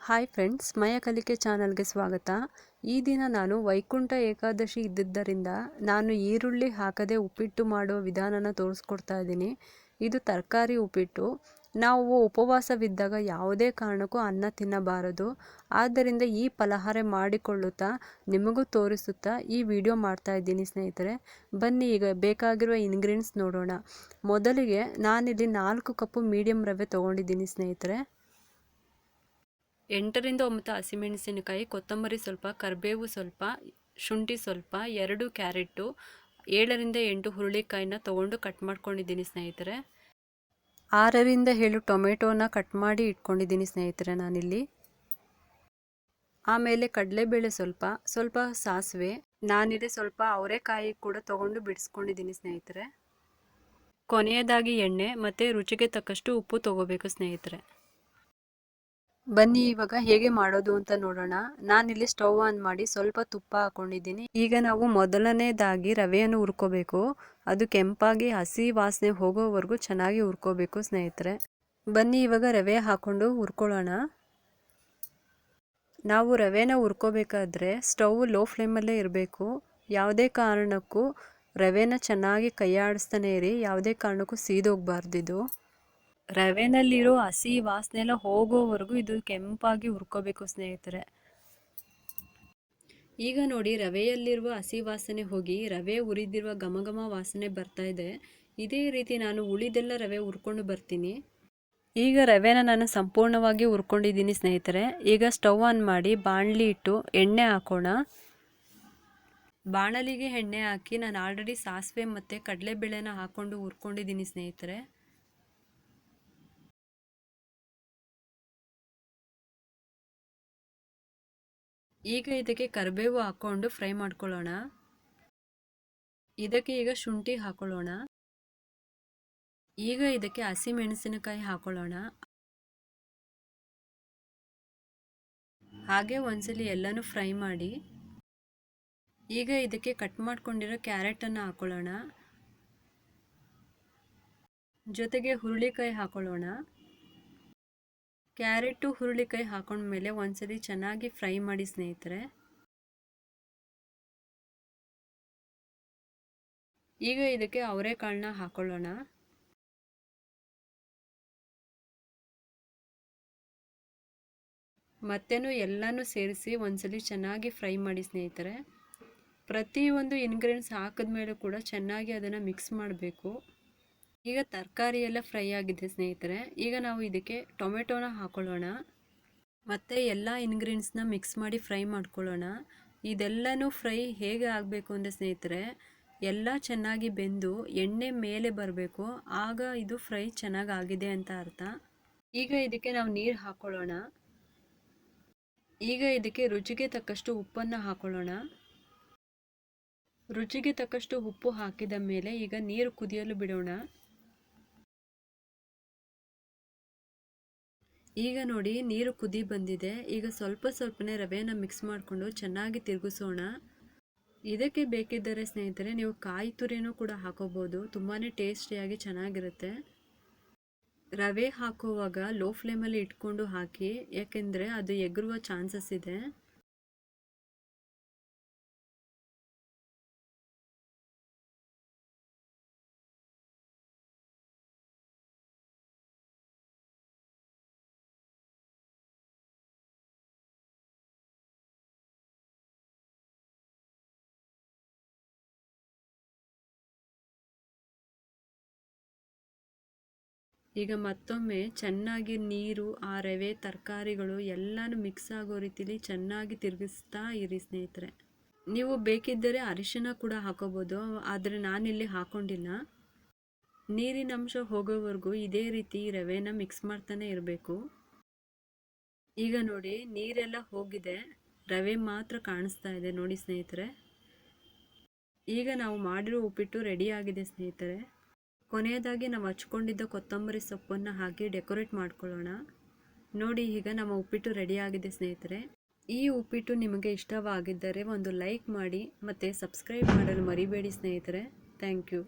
Hi friends, ಮಯ ಕಲಿಕೆ ಚಾನಲ್ಗೆ ಸ್ವಾಗತ. ಈ ದಿನ ನಾನು ವೈಕುಂಠ ಏಕಾದಶಿ ಇದ್ದಿದ್ದರಿಂದ ನಾನು ಈರುಳ್ಳಿ ಹಾಕದೆ ಉಪ್ಪಿಟ್ಟು ಮಾಡೋ ವಿಧಾನನ ತೋರಿಸ್ಕೊಡ್ತಾ ಇದ್ದೀನಿ. ಇದು ತರಕಾರಿ ಉಪ್ಪಿಟ್ಟು. ನಾವು ಉಪವಾಸವಿದ್ದಾಗ ಯಾವುದೇ ಕಾರಣಕ್ಕೂ ಅನ್ನ ತಿನ್ನಬಾರದು. ಆದ್ದರಿಂದ ಈ ಫಲಹಾರ ಮಾಡಿಕೊಳ್ಳುತ್ತಾ ನಿಮಗೂ ತೋರಿಸುತ್ತಾ ಈ ವಿಡಿಯೋ ಮಾಡ್ತಾ ಇದ್ದೀನಿ ಸ್ನೇಹಿತರೆ. ಬನ್ನಿ ಈಗ ಬೇಕಾಗಿರುವ ಇಂಗ್ರೀಡಿಯೆಂಟ್ಸ್ ನೋಡೋಣ. ಮೊದಲಿಗೆ ನಾನಿಲ್ಲಿ 4 ಕಪ್ಪು ಮೀಡಿಯಂ ರವೆ ತೊಗೊಂಡಿದ್ದೀನಿ ಸ್ನೇಹಿತರೆ. 8 ರಿಂದ 9 ಹಸಿಮೆಣಸಿನಕಾಯಿ, ಕೊತ್ತಂಬರಿ ಸ್ವಲ್ಪ, ಕರಿಬೇವು ಸ್ವಲ್ಪ, ಶುಂಠಿ ಸ್ವಲ್ಪ, 2 ಕ್ಯಾರೆಟು, 7 ರಿಂದ 8 ಹುರುಳಿಕಾಯಿನ ತೊಗೊಂಡು ಕಟ್ ಮಾಡ್ಕೊಂಡಿದ್ದೀನಿ ಸ್ನೇಹಿತರೆ. 6 ರಿಂದ 7 ಟೊಮೆಟೋನ ಕಟ್ ಮಾಡಿ ಇಟ್ಕೊಂಡಿದ್ದೀನಿ ಸ್ನೇಹಿತರೆ ನಾನಿಲ್ಲಿ. ಆಮೇಲೆ ಕಡಲೆಬೇಳೆ ಸ್ವಲ್ಪ ಸಾಸಿವೆ, ನಾನಿಲ್ಲಿ ಸ್ವಲ್ಪ ಅವರೆಕಾಯಿ ಕೂಡ ತೊಗೊಂಡು ಬಿಡಿಸ್ಕೊಂಡಿದ್ದೀನಿ ಸ್ನೇಹಿತರೆ. ಕೊನೆಯದಾಗಿ ಎಣ್ಣೆ ಮತ್ತು ರುಚಿಗೆ ತಕ್ಕಷ್ಟು ಉಪ್ಪು ತೊಗೋಬೇಕು ಸ್ನೇಹಿತರೆ. ಬನ್ನಿ ಇವಾಗ ಹೇಗೆ ಮಾಡೋದು ಅಂತ ನೋಡೋಣ. ನಾನಿಲ್ಲಿ ಸ್ಟವ್ ಆನ್ ಮಾಡಿ ಸ್ವಲ್ಪ ತುಪ್ಪ ಹಾಕೊಂಡಿದ್ದೀನಿ. ಈಗ ನಾವು ಮೊದಲನೇದಾಗಿ ರವೆಯನ್ನು ಹುರ್ಕೋಬೇಕು. ಅದು ಕೆಂಪಾಗಿ ಹಸಿ ವಾಸನೆ ಹೋಗೋವರೆಗೂ ಚೆನ್ನಾಗಿ ಹುರ್ಕೋಬೇಕು ಸ್ನೇಹಿತರೆ. ಬನ್ನಿ ಇವಾಗ ರವೆ ಹಾಕೊಂಡು ಹುರ್ಕೊಳ್ಳೋಣ. ನಾವು ರವೆನ ಹುರ್ಕೋಬೇಕಾದ್ರೆ ಸ್ಟವ್ ಲೋ ಫ್ಲೇಮಲ್ಲೇ ಇರಬೇಕು. ಯಾವುದೇ ಕಾರಣಕ್ಕೂ ರವೆನ ಚೆನ್ನಾಗಿ ಕೈಯಾಡಿಸ್ತಾನೆ ಇರಿ. ಯಾವುದೇ ಕಾರಣಕ್ಕೂ ಸೀದೋಗಬಾರ್ದಿದು. ರವೆನಲ್ಲಿರೋ ಹಸಿ ವಾಸನೆ ಎಲ್ಲ ಹೋಗೋವರೆಗೂ ಇದು ಕೆಂಪಾಗಿ ಹುರ್ಕೋಬೇಕು ಸ್ನೇಹಿತರೆ. ಈಗ ನೋಡಿ, ರವೆಯಲ್ಲಿರುವ ಹಸಿ ವಾಸನೆ ಹೋಗಿ ರವೆ ಹುರಿದಿರುವ ಘಮ ವಾಸನೆ ಬರ್ತಾ ಇದೆ. ಇದೇ ರೀತಿ ನಾನು ಉಳಿದೆಲ್ಲ ರವೆ ಹುರ್ಕೊಂಡು ಬರ್ತೀನಿ. ಈಗ ರವೆನ ನಾನು ಸಂಪೂರ್ಣವಾಗಿ ಹುರ್ಕೊಂಡಿದ್ದೀನಿ ಸ್ನೇಹಿತರೆ. ಈಗ ಸ್ಟವ್ ಆನ್ ಮಾಡಿ ಬಾಣಲಿ ಇಟ್ಟು ಎಣ್ಣೆ ಹಾಕೋಣ. ಬಾಣಲಿಗೆ ಎಣ್ಣೆ ಹಾಕಿ ನಾನು ಆಲ್ರೆಡಿ ಸಾಸಿವೆ ಮತ್ತು ಕಡಲೆಬೇಳೆನ ಹಾಕ್ಕೊಂಡು ಹುರ್ಕೊಂಡಿದ್ದೀನಿ ಸ್ನೇಹಿತರೆ. ಈಗ ಇದಕ್ಕೆ ಕರಿಬೇವು ಹಾಕ್ಕೊಂಡು ಫ್ರೈ ಮಾಡ್ಕೊಳ್ಳೋಣ. ಇದಕ್ಕೆ ಈಗ ಶುಂಠಿ ಹಾಕೊಳ್ಳೋಣ. ಈಗ ಇದಕ್ಕೆ ಹಸಿಮೆಣಸಿನಕಾಯಿ ಹಾಕೊಳ್ಳೋಣ. ಹಾಗೆ ಒಂದ್ಸಲಿ ಎಲ್ಲನೂ ಫ್ರೈ ಮಾಡಿ. ಈಗ ಇದಕ್ಕೆ ಕಟ್ ಮಾಡ್ಕೊಂಡಿರೋ ಕ್ಯಾರೆಟನ್ನು ಹಾಕೊಳ್ಳೋಣ. ಜೊತೆಗೆ ಹುರುಳಿಕಾಯಿ ಹಾಕೊಳ್ಳೋಣ. ಕ್ಯಾರೆಟು ಹುರುಳಿಕಾಯಿ ಹಾಕೊಂಡ್ಮೇಲೆ ಒಂದ್ಸಲಿ ಚೆನ್ನಾಗಿ ಫ್ರೈ ಮಾಡಿ ಸ್ನೇಹಿತರೆ. ಈಗ ಇದಕ್ಕೆ ಅವರೆಕಾಳನ್ನ ಹಾಕೊಳ್ಳೋಣ. ಮತ್ತೇನು ಎಲ್ಲನೂ ಸೇರಿಸಿ ಒಂದ್ಸಲಿ ಚೆನ್ನಾಗಿ ಫ್ರೈ ಮಾಡಿ ಸ್ನೇಹಿತರೆ. ಪ್ರತಿಯೊಂದು ಇಂಗ್ರೀಡಿಯೆಂಟ್ಸ್ ಹಾಕಿದ್ಮೇಲೆ ಕೂಡ ಚೆನ್ನಾಗಿ ಅದನ್ನು ಮಿಕ್ಸ್ ಮಾಡಬೇಕು. ಈಗ ತರಕಾರಿ ಎಲ್ಲ ಫ್ರೈ ಆಗಿದೆ ಸ್ನೇಹಿತರೆ. ಈಗ ನಾವು ಇದಕ್ಕೆ ಟೊಮೆಟೊನ ಹಾಕೊಳ್ಳೋಣ. ಮತ್ತು ಎಲ್ಲ ಇಂಗ್ರೀಡಿಯೆಂಟ್ಸ್ನ ಮಿಕ್ಸ್ ಮಾಡಿ ಫ್ರೈ ಮಾಡ್ಕೊಳ್ಳೋಣ. ಇದೆಲ್ಲನೂ ಫ್ರೈ ಹೇಗೆ ಆಗಬೇಕು ಅಂದರೆ ಸ್ನೇಹಿತರೆ, ಎಲ್ಲ ಚೆನ್ನಾಗಿ ಬೆಂದು ಎಣ್ಣೆ ಮೇಲೆ ಬರಬೇಕು. ಆಗ ಇದು ಫ್ರೈ ಚೆನ್ನಾಗಿ ಆಗಿದೆ ಅಂತ ಅರ್ಥ. ಈಗ ಇದಕ್ಕೆ ನಾವು ನೀರು ಹಾಕೊಳ್ಳೋಣ. ಈಗ ಇದಕ್ಕೆ ರುಚಿಗೆ ತಕ್ಕಷ್ಟು ಉಪ್ಪನ್ನು ಹಾಕೊಳ್ಳೋಣ. ರುಚಿಗೆ ತಕ್ಕಷ್ಟು ಉಪ್ಪು ಹಾಕಿದ ಮೇಲೆ ಈಗ ನೀರು ಕುದಿಯಲು ಬಿಡೋಣ. ಈಗ ನೋಡಿ, ನೀರು ಕುದಿ ಬಂದಿದೆ. ಈಗ ಸ್ವಲ್ಪನೇ ರವೆನ ಮಿಕ್ಸ್ ಮಾಡಿಕೊಂಡು ಚೆನ್ನಾಗಿ ತಿರುಗಿಸೋಣ. ಇದಕ್ಕೆ ಬೇಕಿದ್ದರೆ ಸ್ನೇಹಿತರೆ ನೀವು ಕಾಯಿ ತುರಿನೂ ಕೂಡ ಹಾಕೋಬೋದು. ತುಂಬಾ ಟೇಸ್ಟಿಯಾಗಿ ಚೆನ್ನಾಗಿರುತ್ತೆ. ರವೆ ಹಾಕುವಾಗ ಲೋ ಫ್ಲೇಮಲ್ಲಿ ಇಟ್ಕೊಂಡು ಹಾಕಿ, ಯಾಕೆಂದರೆ ಅದು ಎಗರುವ ಚಾನ್ಸಸ್ ಇದೆ. ಈಗ ಮತ್ತೊಮ್ಮೆ ಚೆನ್ನಾಗಿ ನೀರು, ಆ ರವೆ, ತರಕಾರಿಗಳು ಎಲ್ಲನೂ ಮಿಕ್ಸ್ ಆಗೋ ರೀತಿಲಿ ಚೆನ್ನಾಗಿ ತಿರುಗಿಸ್ತಾ ಇರಿ ಸ್ನೇಹಿತರೆ. ನೀವು ಬೇಕಿದ್ದರೆ ಅರಿಶಿನ ಕೂಡ ಹಾಕೋಬೋದು, ಆದರೆ ನಾನಿಲ್ಲಿ ಹಾಕೊಂಡಿಲ್ಲ. ನೀರಿನ ಅಂಶ ಹೋಗೋವರೆಗೂ ಇದೇ ರೀತಿ ರವೆನ ಮಿಕ್ಸ್ ಮಾಡ್ತಾನೆ ಇರಬೇಕು. ಈಗ ನೋಡಿ, ನೀರೆಲ್ಲ ಹೋಗಿದೆ, ರವೆ ಮಾತ್ರ ಕಾಣಿಸ್ತಾ ಇದೆ ನೋಡಿ ಸ್ನೇಹಿತರೆ. ಈಗ ನಾವು ಮಾಡಿರೋ ಉಪ್ಪಿಟ್ಟು ರೆಡಿ ಆಗಿದೆ ಸ್ನೇಹಿತರೆ. ಕೊನೆಯದಾಗಿ ನಾವು ಹಚ್ಕೊಂಡಿದ್ದ ಕೊತ್ತಂಬರಿ ಸೊಪ್ಪನ್ನು ಹಾಕಿ ಡೆಕೋರೇಟ್ ಮಾಡ್ಕೊಳ್ಳೋಣ. ನೋಡಿ, ಈಗ ನಮ್ಮ ಉಪ್ಪಿಟ್ಟು ರೆಡಿ ಆಗಿದೆ ಸ್ನೇಹಿತರೆ. ಈ ಉಪ್ಪಿಟ್ಟು ನಿಮಗೆ ಇಷ್ಟವಾಗಿದ್ದರೆ ಒಂದು ಲೈಕ್ ಮಾಡಿ ಮತ್ತು ಸಬ್ಸ್ಕ್ರೈಬ್ ಮಾಡಲು ಮರಿಬೇಡಿ ಸ್ನೇಹಿತರೆ. Thank you.